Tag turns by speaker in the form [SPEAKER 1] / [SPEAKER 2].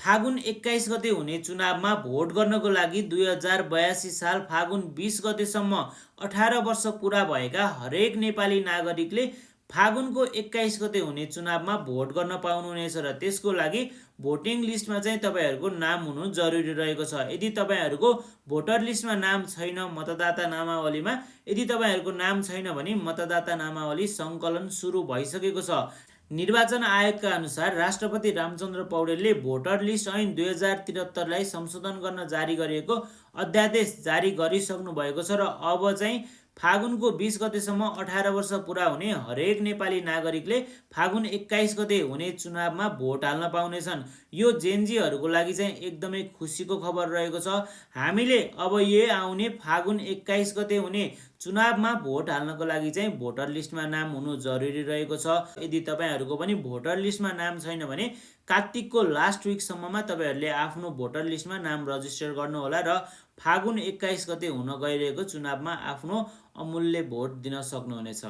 [SPEAKER 1] फागुन 21 गते हुने चुनावमा भोट गर्नको लागि 2082 साल फागुन 20 गतेसम्म 18 वर्ष पुरा भएका हरेक नेपाली नागरिकले फागुनको 21 गते हुने चुनावमा भोट गर्न पाउनुहुनेछ र त्यसको लागि भोटिङ लिस्टमा चाहिँ तपाईँहरूको नाम हुनु जरुरी रहेको छ। यदि तपाईँहरूको भोटर लिस्टमा नाम छैन मतदाता नामावलीमा, यदि तपाईँहरूको नाम छैन भने मतदाता नामावली सङ्कलन सुरु भइसकेको छ। निर्वाचन आयोगका अनुसार राष्ट्रपति रामचन्द्र पौडेलले भोटर लिस्ट ऐन 2073लाई संशोधन गर्न जारी गरिएको अध्यादेश जारी गरिसक्नु भएको छ र अब चाहिँ फागुनको 20 गतेसम्म 18 वर्ष पुरा हुने हरेक नेपाली नागरिकले फागुन 21 गते हुने चुनावमा भोट हाल्न पाउनेछन्। यो जेनजीहरूको लागि चाहिँ एकदमै खुसीको खबर रहेको छ। हामीले अब यो आउने फागुन 21 गते हुने चुनावमा भोट हाल्नको लागि चाहिँ भोटर लिस्टमा नाम हुनु जरुरी रहेको छ। यदि तपाईँहरूको पनि भोटर लिस्टमा नाम छैन भने कार्तिकको लास्ट विकसम्ममा तपाईँहरूले आफ्नो भोटर लिस्टमा नाम रजिस्टर गर्नुहोला र फागुन 21 गते हुन गइरहेको चुनावमा आफ्नो अमूल्य भोट दिन सक्नुहुनेछ।